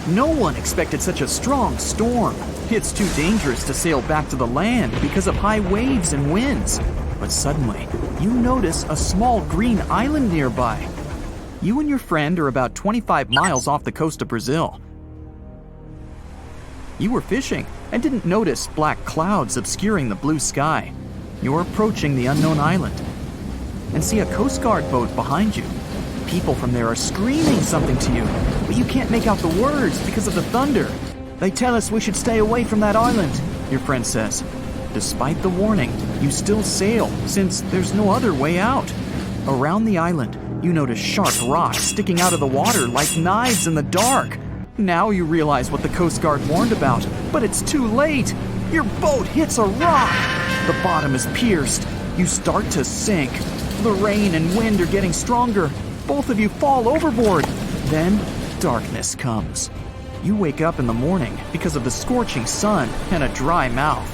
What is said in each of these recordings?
No one expected such a strong storm. It's too dangerous to sail back to the land because of high waves and winds. But suddenly, you notice a small green island nearby. You and your friend are about 25 miles off the coast of Brazil. You were fishing and didn't notice black clouds obscuring the blue sky. You're approaching the unknown island and see a Coast Guard boat behind you. People from there are screaming something to you, but you can't make out the words because of the thunder. They tell us we should stay away from that island, your friend says. Despite the warning, you still sail since there's no other way out. Around the island, you notice sharp rocks sticking out of the water like knives in the dark. Now you realize what the Coast Guard warned about, but it's too late. Your boat hits a rock. The bottom is pierced. You start to sink. The rain and wind are getting stronger. Both of you fall overboard. Then, darkness comes. You wake up in the morning because of the scorching sun and a dry mouth.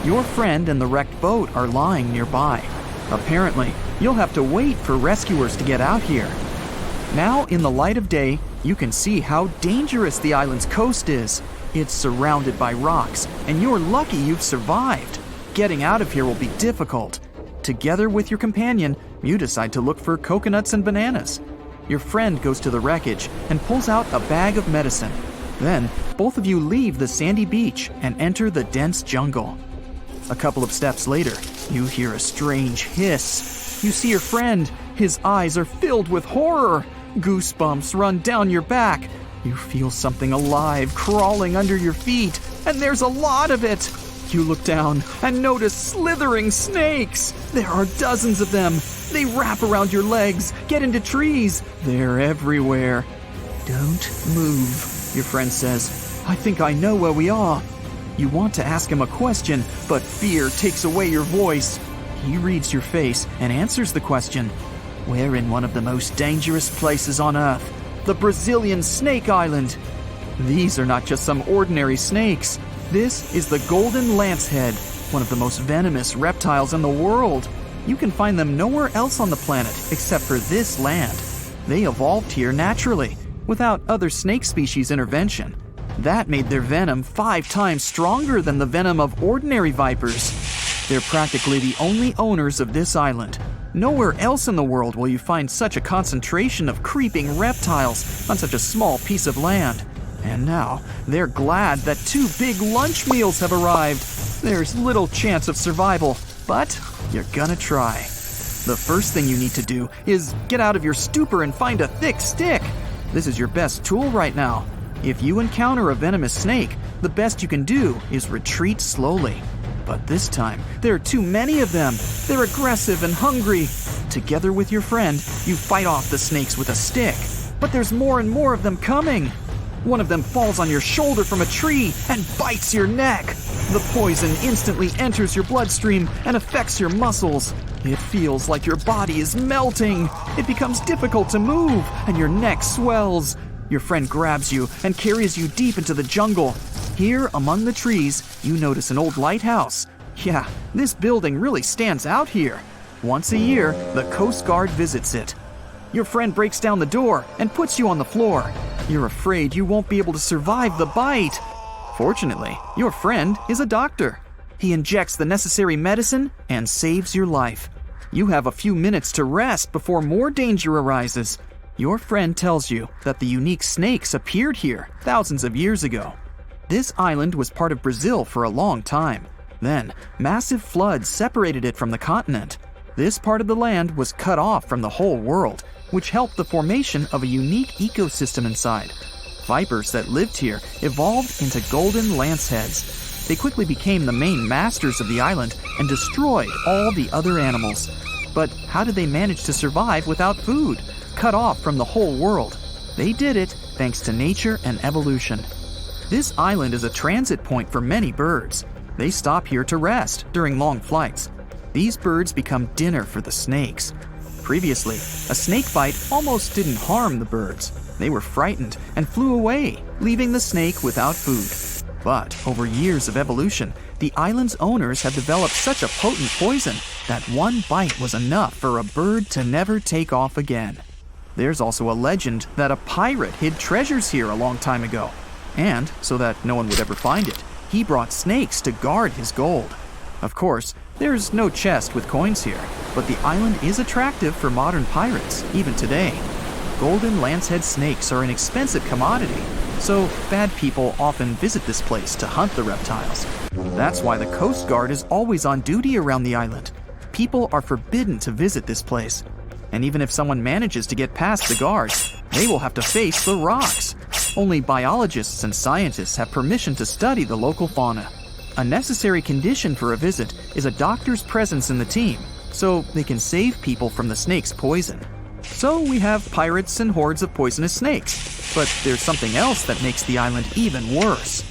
Your friend and the wrecked boat are lying nearby. Apparently, you'll have to wait for rescuers to get out here. Now, in the light of day, you can see how dangerous the island's coast is. It's surrounded by rocks, and you're lucky you've survived. Getting out of here will be difficult. Together with your companion, you decide to look for coconuts and bananas. Your friend goes to the wreckage and pulls out a bag of medicine. Then, both of you leave the sandy beach and enter the dense jungle. A couple of steps later, you hear a strange hiss. You see your friend. His eyes are filled with horror. Goosebumps run down your back. You feel something alive crawling under your feet, and there's a lot of it. You look down and notice slithering snakes. There are dozens of them. They wrap around your legs, get into trees. They're everywhere. Don't move, your friend says. I think I know where we are. You want to ask him a question, but fear takes away your voice. He reads your face and answers the question. We're in one of the most dangerous places on Earth, the Brazilian Snake Island. These are not just some ordinary snakes. This is the golden lancehead, one of the most venomous reptiles in the world. You can find them nowhere else on the planet except for this land. They evolved here naturally, without other snake species intervention. That made their venom 5 times stronger than the venom of ordinary vipers. They're practically the only owners of this island. Nowhere else in the world will you find such a concentration of creeping reptiles on such a small piece of land. And now, they're glad that 2 big lunch meals have arrived. There's little chance of survival, but you're gonna try. The first thing you need to do is get out of your stupor and find a thick stick. This is your best tool right now. If you encounter a venomous snake, the best you can do is retreat slowly. But this time, there are too many of them. They're aggressive and hungry. Together with your friend, you fight off the snakes with a stick. But there's more and more of them coming. One of them falls on your shoulder from a tree and bites your neck. The poison instantly enters your bloodstream and affects your muscles. It feels like your body is melting. It becomes difficult to move, and your neck swells. Your friend grabs you and carries you deep into the jungle. Here, among the trees, you notice an old lighthouse. Yeah, this building really stands out here. Once a year, the Coast Guard visits it. Your friend breaks down the door and puts you on the floor. You're afraid you won't be able to survive the bite. Fortunately, your friend is a doctor. He injects the necessary medicine and saves your life. You have a few minutes to rest before more danger arises. Your friend tells you that the unique snakes appeared here thousands of years ago. This island was part of Brazil for a long time. Then, massive floods separated it from the continent. This part of the land was cut off from the whole world, which helped the formation of a unique ecosystem inside. Vipers that lived here evolved into golden lanceheads. They quickly became the main masters of the island and destroyed all the other animals. But how did they manage to survive without food, cut off from the whole world? They did it thanks to nature and evolution. This island is a transit point for many birds. They stop here to rest during long flights. These birds become dinner for the snakes. Previously, a snake bite almost didn't harm the birds. They were frightened and flew away, leaving the snake without food. But over years of evolution, the island's owners have developed such a potent poison that one bite was enough for a bird to never take off again. There's also a legend that a pirate hid treasures here a long time ago. And, so that no one would ever find it, he brought snakes to guard his gold. Of course, there's no chest with coins here, but the island is attractive for modern pirates, even today. Golden lancehead snakes are an expensive commodity, so bad people often visit this place to hunt the reptiles. That's why the Coast Guard is always on duty around the island. People are forbidden to visit this place. And even if someone manages to get past the guards, they will have to face the rocks. Only biologists and scientists have permission to study the local fauna. A necessary condition for a visit is a doctor's presence in the team, so they can save people from the snake's poison. So we have pirates and hordes of poisonous snakes, but there's something else that makes the island even worse.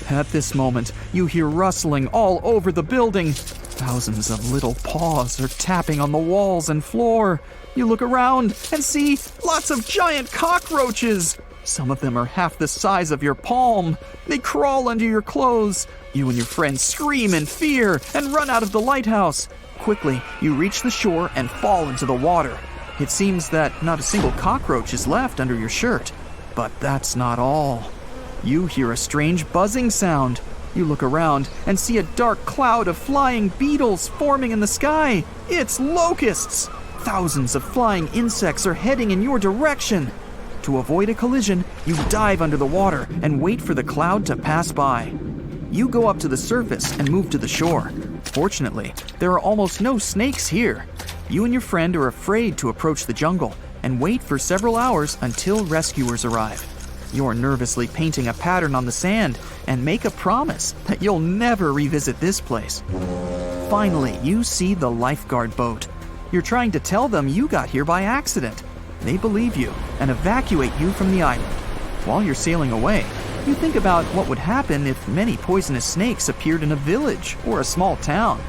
At this moment, you hear rustling all over the building. Thousands of little paws are tapping on the walls and floor. You look around and see lots of giant cockroaches. Some of them are half the size of your palm. They crawl under your clothes. You and your friends scream in fear and run out of the lighthouse. Quickly, you reach the shore and fall into the water. It seems that not a single cockroach is left under your shirt. But that's not all. You hear a strange buzzing sound. You look around and see a dark cloud of flying beetles forming in the sky. It's locusts! Thousands of flying insects are heading in your direction. To avoid a collision, you dive under the water and wait for the cloud to pass by. You go up to the surface and move to the shore. Fortunately, there are almost no snakes here. You and your friend are afraid to approach the jungle and wait for several hours until rescuers arrive. You're nervously painting a pattern on the sand and make a promise that you'll never revisit this place. Finally, you see the lifeguard boat. You're trying to tell them you got here by accident. They believe you and evacuate you from the island. While you're sailing away, you think about what would happen if many poisonous snakes appeared in a village or a small town.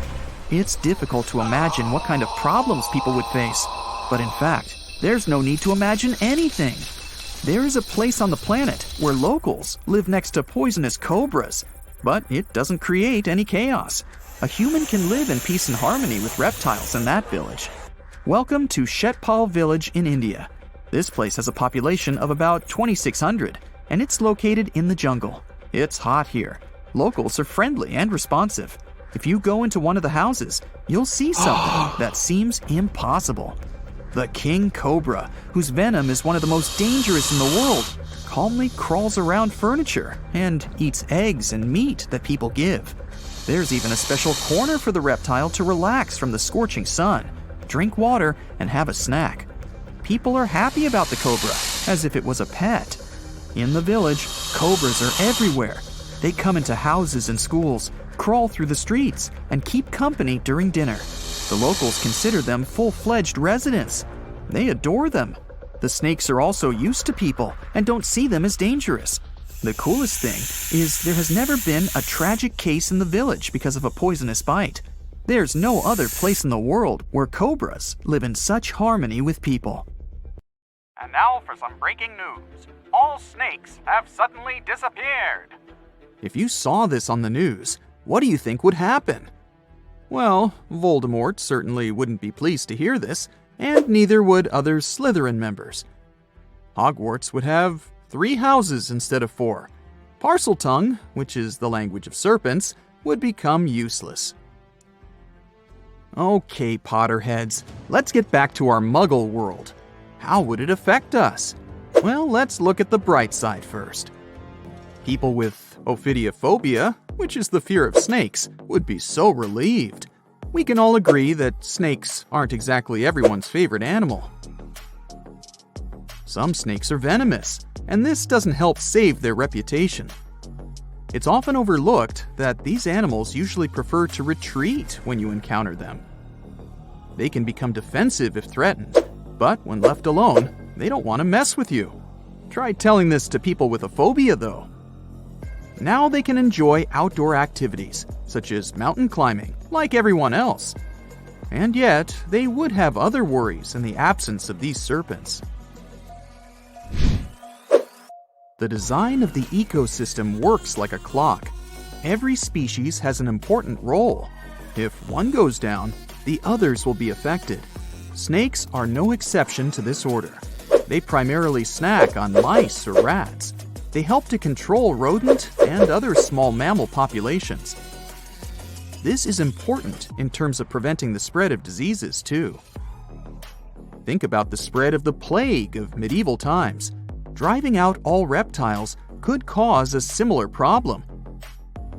It's difficult to imagine what kind of problems people would face. But in fact, there's no need to imagine anything. There is a place on the planet where locals live next to poisonous cobras, but it doesn't create any chaos. A human can live in peace and harmony with reptiles in that village. Welcome to Shetpal village in India. This place has a population of about 2,600, and it's located in the jungle. It's hot here. Locals are friendly and responsive. If you go into one of the houses, you'll see something that seems impossible. The king cobra, whose venom is one of the most dangerous in the world, calmly crawls around furniture and eats eggs and meat that people give. There's even a special corner for the reptile to relax from the scorching sun, drink water, and have a snack. People are happy about the cobra, as if it was a pet. In the village, cobras are everywhere. They come into houses and schools, crawl through the streets, and keep company during dinner. The locals consider them full-fledged residents. They adore them. The snakes are also used to people and don't see them as dangerous. The coolest thing is there has never been a tragic case in the village because of a poisonous bite. There's no other place in the world where cobras live in such harmony with people. And now for some breaking news. All snakes have suddenly disappeared. If you saw this on the news, what do you think would happen? Well, Voldemort certainly wouldn't be pleased to hear this, and neither would other Slytherin members. Hogwarts would have 3 houses instead of 4. Parseltongue, which is the language of serpents, would become useless. Okay, Potterheads, let's get back to our Muggle world. How would it affect us? Well, let's look at the bright side first. People with ophidiophobia, which is the fear of snakes, would be so relieved. We can all agree that snakes aren't exactly everyone's favorite animal. Some snakes are venomous, and this doesn't help save their reputation. It's often overlooked that these animals usually prefer to retreat when you encounter them. They can become defensive if threatened, but when left alone, they don't want to mess with you. Try telling this to people with a phobia, though. Now they can enjoy outdoor activities, such as mountain climbing, like everyone else. And yet, they would have other worries in the absence of these serpents. The design of the ecosystem works like a clock. Every species has an important role. If one goes down, the others will be affected. Snakes are no exception to this order. They primarily snack on mice or rats. They help to control rodent and other small mammal populations. This is important in terms of preventing the spread of diseases, too. Think about the spread of the plague of medieval times. Driving out all reptiles could cause a similar problem.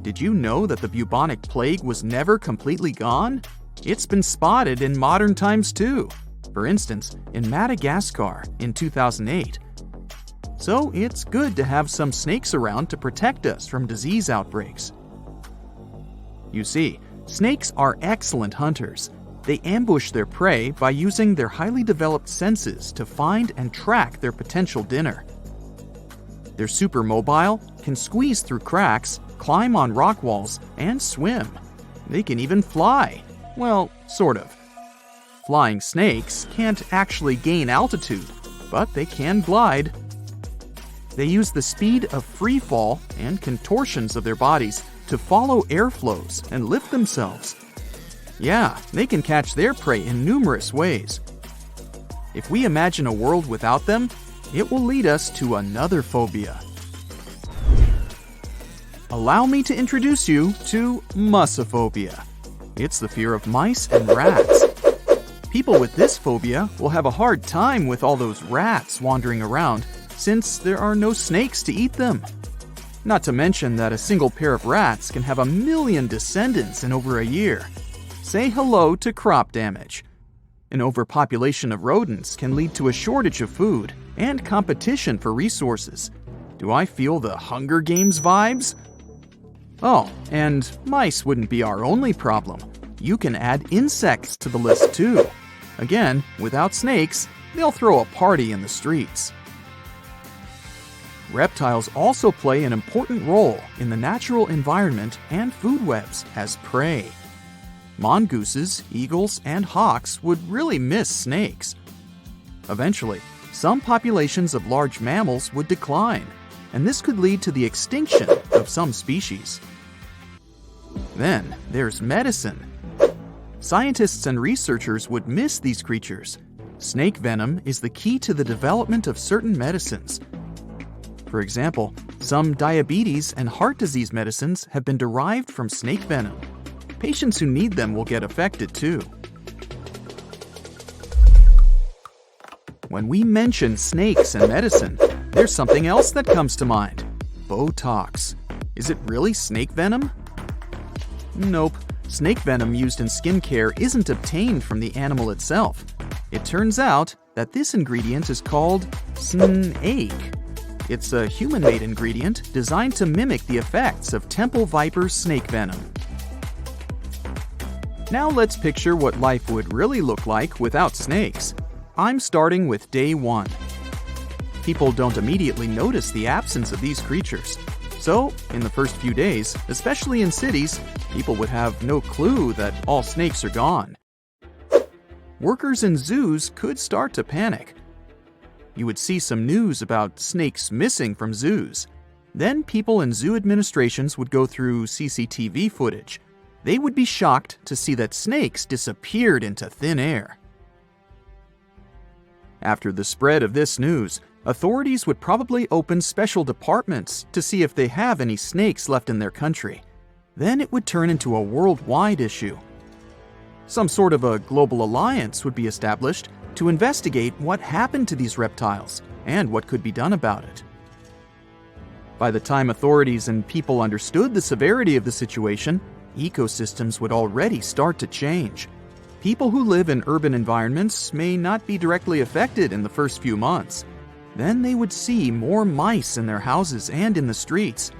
Did you know that the bubonic plague was never completely gone? It's been spotted in modern times too. For instance, in Madagascar in 2008. So it's good to have some snakes around to protect us from disease outbreaks. You see, snakes are excellent hunters. They ambush their prey by using their highly developed senses to find and track their potential dinner. They're super mobile, can squeeze through cracks, climb on rock walls, and swim. They can even fly. Well, sort of. Flying snakes can't actually gain altitude, but they can glide. They use the speed of free fall and contortions of their bodies to follow airflows and lift themselves. Yeah, they can catch their prey in numerous ways. If we imagine a world without them, it will lead us to another phobia. Allow me to introduce you to mussophobia. It's the fear of mice and rats. People with this phobia will have a hard time with all those rats wandering around, since there are no snakes to eat them. Not to mention that a single pair of rats can have 1 million descendants in over a year. Say hello to crop damage. An overpopulation of rodents can lead to a shortage of food and competition for resources. Do I feel the Hunger Games vibes? Oh, and mice wouldn't be our only problem. You can add insects to the list too. Again, without snakes, they'll throw a party in the streets. Reptiles also play an important role in the natural environment and food webs as prey. Mongooses, eagles, and hawks would really miss snakes. Eventually, some populations of large mammals would decline, and this could lead to the extinction of some species. Then there's medicine. Scientists and researchers would miss these creatures. Snake venom is the key to the development of certain medicines. For example, some diabetes and heart disease medicines have been derived from snake venom. Patients who need them will get affected too. When we mention snakes and medicine, there's something else that comes to mind. Botox. Is it really snake venom? Nope. Snake venom used in skincare isn't obtained from the animal itself. It turns out that this ingredient is called snake. It's a human-made ingredient designed to mimic the effects of temple viper snake venom. Now let's picture what life would really look like without snakes. I'm starting with day 1. People don't immediately notice the absence of these creatures. So, in the first few days, especially in cities, people would have no clue that all snakes are gone. Workers in zoos could start to panic. You would see some news about snakes missing from zoos. Then people in zoo administrations would go through CCTV footage. They would be shocked to see that snakes disappeared into thin air. After the spread of this news, authorities would probably open special departments to see if they have any snakes left in their country. Then it would turn into a worldwide issue. Some sort of a global alliance would be established to investigate what happened to these reptiles and what could be done about it. By the time authorities and people understood the severity of the situation, ecosystems would already start to change. People who live in urban environments may not be directly affected in the first few months. Then they would see more mice in their houses and in the streets.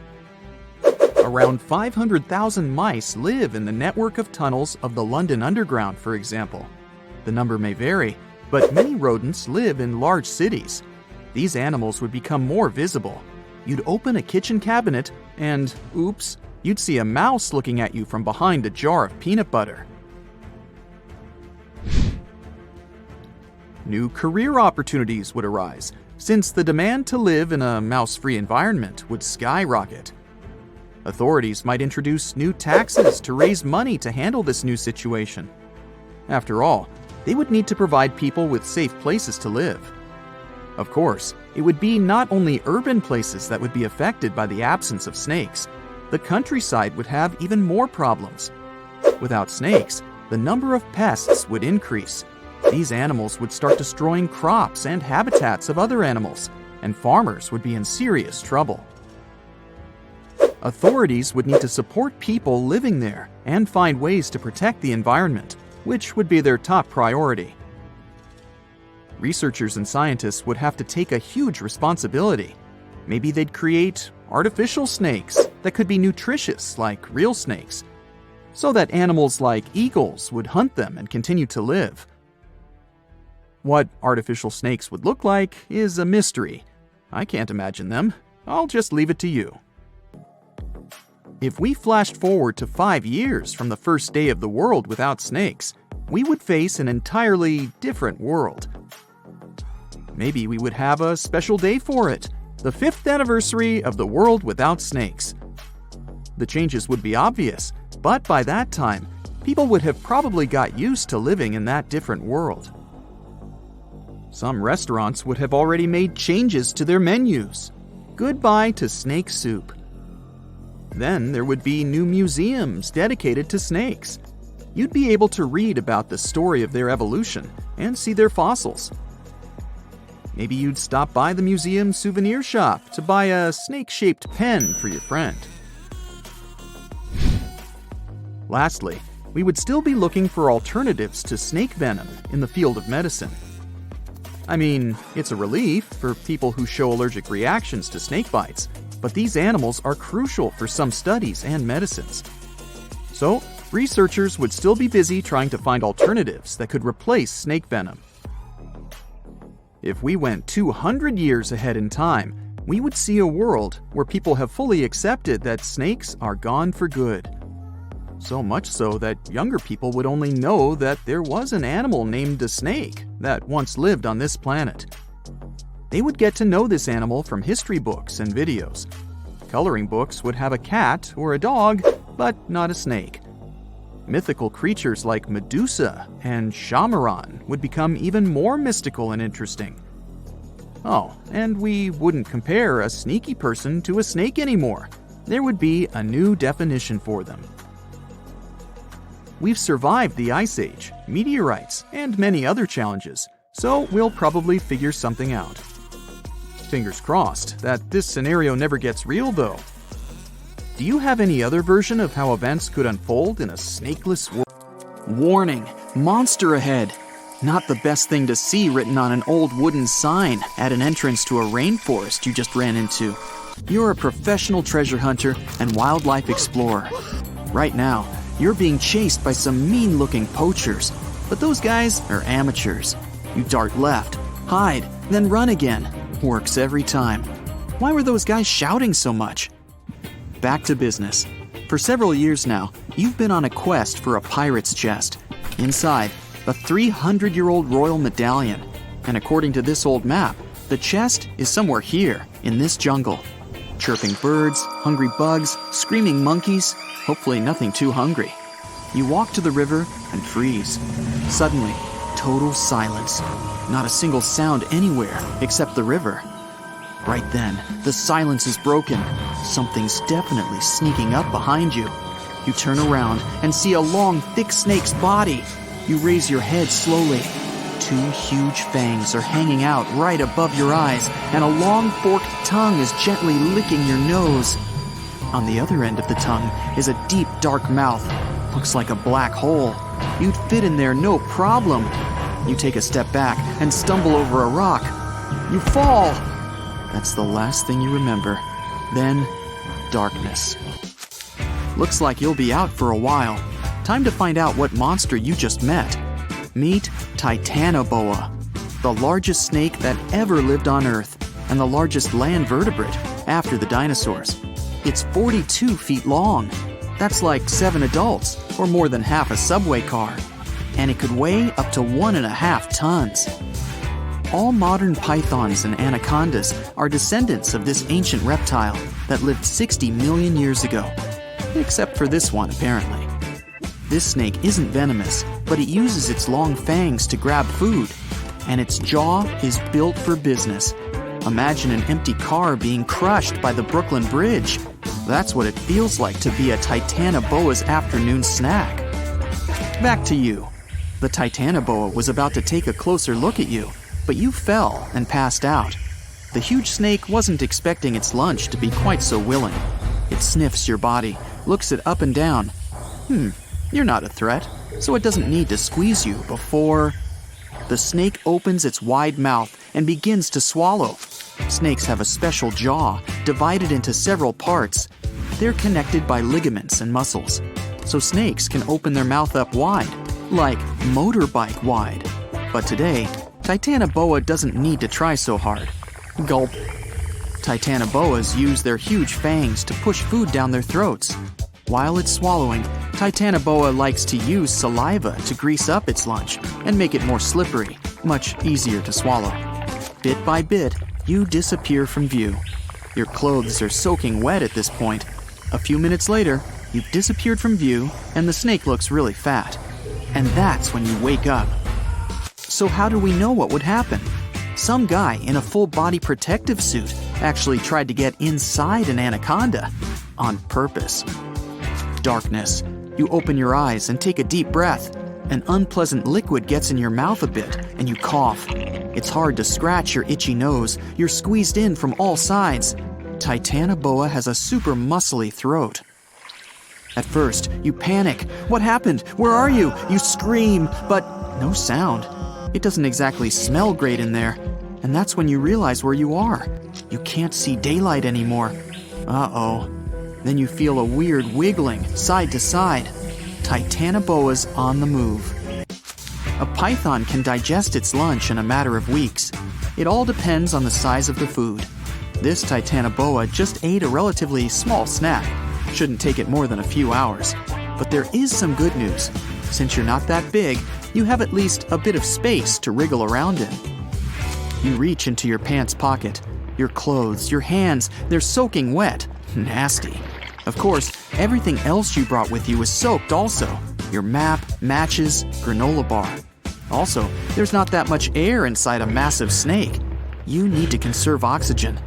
Around 500,000 mice live in the network of tunnels of the London Underground, for example. The number may vary, but many rodents live in large cities. These animals would become more visible. You'd open a kitchen cabinet and, oops, you'd see a mouse looking at you from behind a jar of peanut butter. New career opportunities would arise, since the demand to live in a mouse-free environment would skyrocket. Authorities might introduce new taxes to raise money to handle this new situation. After all, they would need to provide people with safe places to live. Of course, it would be not only urban places that would be affected by the absence of snakes. The countryside would have even more problems. Without snakes, the number of pests would increase. These animals would start destroying crops and habitats of other animals, and farmers would be in serious trouble. Authorities would need to support people living there and find ways to protect the environment, which would be their top priority. Researchers and scientists would have to take a huge responsibility. Maybe they'd create artificial snakes that could be nutritious like real snakes, so that animals like eagles would hunt them and continue to live. What artificial snakes would look like is a mystery. I can't imagine them. I'll just leave it to you. If we flashed forward to 5 years from the first day of the world without snakes, we would face an entirely different world. Maybe we would have a special day for it, the 5th anniversary of the world without snakes. The changes would be obvious, but by that time, people would have probably got used to living in that different world. Some restaurants would have already made changes to their menus. Goodbye to snake soup. Then there would be new museums dedicated to snakes. You'd be able to read about the story of their evolution and see their fossils. Maybe you'd stop by the museum souvenir shop to buy a snake-shaped pen for your friend. Lastly, we would still be looking for alternatives to snake venom in the field of medicine. I mean, it's a relief for people who show allergic reactions to snake bites, but these animals are crucial for some studies and medicines. So, researchers would still be busy trying to find alternatives that could replace snake venom. If we went 200 years ahead in time, we would see a world where people have fully accepted that snakes are gone for good. So much so that younger people would only know that there was an animal named a snake that once lived on this planet. They would get to know this animal from history books and videos. Coloring books would have a cat or a dog, but not a snake. Mythical creatures like Medusa and Shamaran would become even more mystical and interesting. Oh, and we wouldn't compare a sneaky person to a snake anymore. There would be a new definition for them. We've survived the Ice Age, meteorites, and many other challenges, so we'll probably figure something out. Fingers crossed that this scenario never gets real, though. Do you have any other version of how events could unfold in a snakeless world? Warning, monster ahead. Not the best thing to see written on an old wooden sign at an entrance to a rainforest you just ran into. You're a professional treasure hunter and wildlife explorer. Right now, you're being chased by some mean-looking poachers, but those guys are amateurs. You dart left, hide, then run again. Works every time. Why were those guys shouting so much? Back to business. For several years now, you've been on a quest for a pirate's chest. Inside, a 300-year-old royal medallion. And according to this old map, the chest is somewhere here, in this jungle. Chirping birds, hungry bugs, screaming monkeys, hopefully nothing too hungry. You walk to the river and freeze. Suddenly, total silence. Not a single sound anywhere except the river. Right then, the silence is broken. Something's definitely sneaking up behind you. You turn around and see a long, thick snake's body. You raise your head slowly. 2 huge fangs are hanging out right above your eyes, and a long forked tongue is gently licking your nose. On the other end of the tongue is a deep, dark mouth. Looks like a black hole. You'd fit in there no problem. You take a step back and stumble over a rock. You fall. That's the last thing you remember. Then, darkness. Looks like you'll be out for a while. Time to find out what monster you just met. Meet Titanoboa, the largest snake that ever lived on Earth, and the largest land vertebrate after the dinosaurs. It's 42 feet long. That's like 7 adults, or more than half a subway car. And it could weigh up to 1.5 tons. All modern pythons and anacondas are descendants of this ancient reptile that lived 60 million years ago. Except for this one, apparently. This snake isn't venomous, but it uses its long fangs to grab food. and its jaw is built for business. Imagine an empty car being crushed by the Brooklyn Bridge. That's what it feels like to be a Titanoboa's afternoon snack. Back to you. The Titanoboa was about to take a closer look at you, but you fell and passed out. The huge snake wasn't expecting its lunch to be quite so willing. It sniffs your body, looks it up and down. You're not a threat, so it doesn't need to squeeze you before... The snake opens its wide mouth and begins to swallow. Snakes have a special jaw, divided into several parts. They're connected by ligaments and muscles, so snakes can open their mouth up wide, like motorbike wide. But today, Titanoboa doesn't need to try so hard. Gulp. Titanoboas use their huge fangs to push food down their throats. While it's swallowing, Titanoboa likes to use saliva to grease up its lunch and make it more slippery, much easier to swallow. Bit by bit, you disappear from view. Your clothes are soaking wet at this point. A few minutes later, you've disappeared from view and the snake looks really fat. And that's when you wake up. So how do we know what would happen? Some guy in a full-body protective suit actually tried to get inside an anaconda on purpose. Darkness. You open your eyes and take a deep breath. An unpleasant liquid gets in your mouth a bit and you cough. It's hard to scratch your itchy nose. You're squeezed in from all sides. Titanoboa has a super muscly throat. At first, you panic. What happened? Where are you? You scream, but no sound. It doesn't exactly smell great in there. And that's when you realize where you are. You can't see daylight anymore. Uh-oh. Then you feel a weird wiggling side to side. Titanoboa's on the move. A python can digest its lunch in a matter of weeks. It all depends on the size of the food. This Titanoboa just ate a relatively small snack. Shouldn't take it more than a few hours. But there is some good news. Since you're not that big, you have at least a bit of space to wriggle around in. You reach into your pants pocket. Your clothes, your hands, they're soaking wet. Nasty. Of course, everything else you brought with you was soaked also. Your map, matches, granola bar. Also, there's not that much air inside a massive snake. You need to conserve oxygen.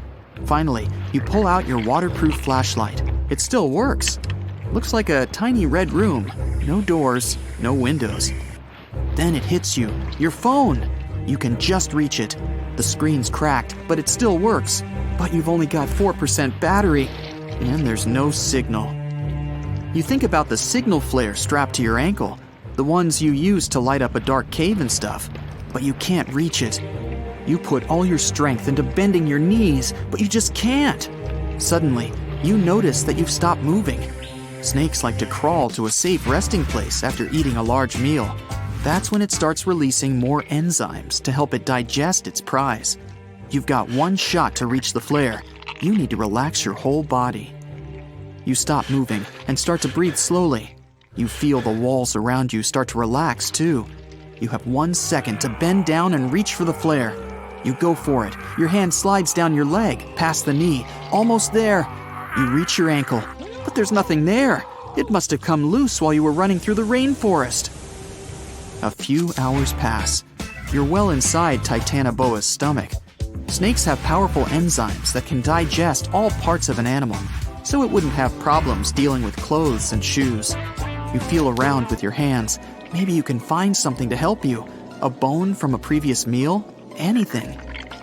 Finally, you pull out your waterproof flashlight. It still works. Looks like a tiny red room. No doors, no windows. Then it hits you. Your phone. You can just reach it. The screen's cracked, but it still works. But you've only got 4% battery, and there's no signal. You think about the signal flare strapped to your ankle, the ones you use to light up a dark cave and stuff, but you can't reach it. You put all your strength into bending your knees, but you just can't. Suddenly, you notice that you've stopped moving. Snakes like to crawl to a safe resting place after eating a large meal. That's when it starts releasing more enzymes to help it digest its prize. You've got one shot to reach the flare. You need to relax your whole body. You stop moving and start to breathe slowly. You feel the walls around you start to relax too. You have 1 second to bend down and reach for the flare. You go for it. Your hand slides down your leg, past the knee. Almost there. You reach your ankle, but there's nothing there. It must have come loose while you were running through the rainforest. A few hours pass. You're well inside Titanoboa's stomach. Snakes have powerful enzymes that can digest all parts of an animal, so it wouldn't have problems dealing with clothes and shoes. You feel around with your hands. Maybe you can find something to help you. A bone from a previous meal? Anything.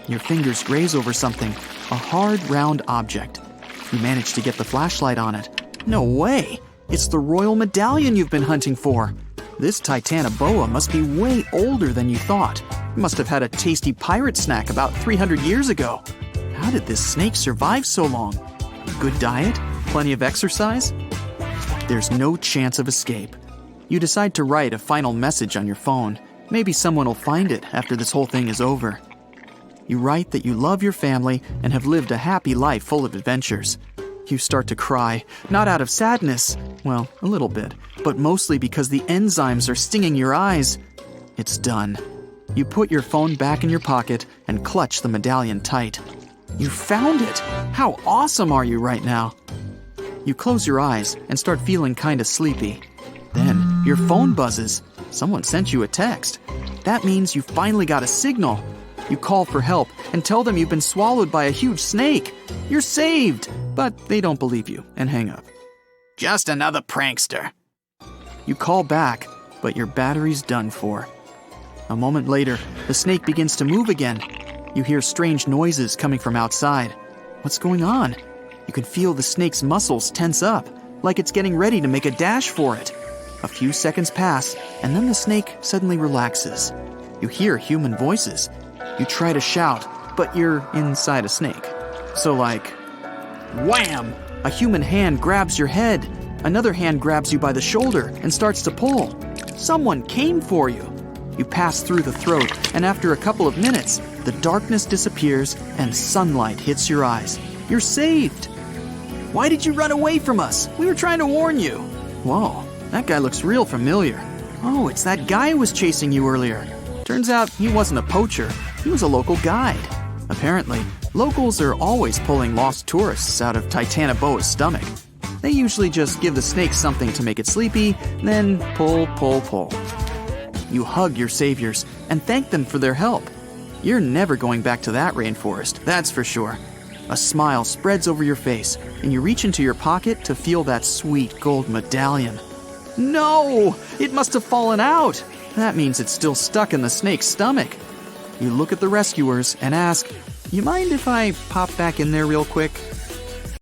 Your fingers graze over something, a hard, round object. You manage to get the flashlight on it. No way! It's the royal medallion you've been hunting for. This Titanoboa must be way older than you thought. It must have had a tasty pirate snack about 300 years ago. How did this snake survive so long? Good diet? Plenty of exercise? There's no chance of escape. You decide to write a final message on your phone. Maybe someone will find it after this whole thing is over. You write that you love your family and have lived a happy life full of adventures. You start to cry, not out of sadness, well, a little bit, but mostly because the enzymes are stinging your eyes. It's done. You put your phone back in your pocket and clutch the medallion tight. You found it! How awesome are you right now? You close your eyes and start feeling kinda sleepy. Then, your phone buzzes. Someone sent you a text. That means you finally got a signal. You call for help and tell them you've been swallowed by a huge snake. You're saved, but they don't believe you and hang up. Just another prankster. You call back, but your battery's done for. A moment later, the snake begins to move again. You hear strange noises coming from outside. What's going on? You can feel the snake's muscles tense up, like it's getting ready to make a dash for it. A few seconds pass, and then the snake suddenly relaxes. You hear human voices. You try to shout, but you're inside a snake. So wham! A human hand grabs your head. Another hand grabs you by the shoulder and starts to pull. Someone came for you. You pass through the throat, and after a couple of minutes, the darkness disappears and sunlight hits your eyes. You're saved. Why did you run away from us? We were trying to warn you. Whoa, that guy looks real familiar. Oh, it's that guy who was chasing you earlier. Turns out he wasn't a poacher. He was a local guide. Apparently, locals are always pulling lost tourists out of Titanoboa's stomach. They usually just give the snake something to make it sleepy, then pull. You hug your saviors and thank them for their help. You're never going back to that rainforest, that's for sure. A smile spreads over your face, and you reach into your pocket to feel that sweet gold medallion. No! It must have fallen out! That means it's still stuck in the snake's stomach. You look at the rescuers and ask, "You mind if I pop back in there real quick?"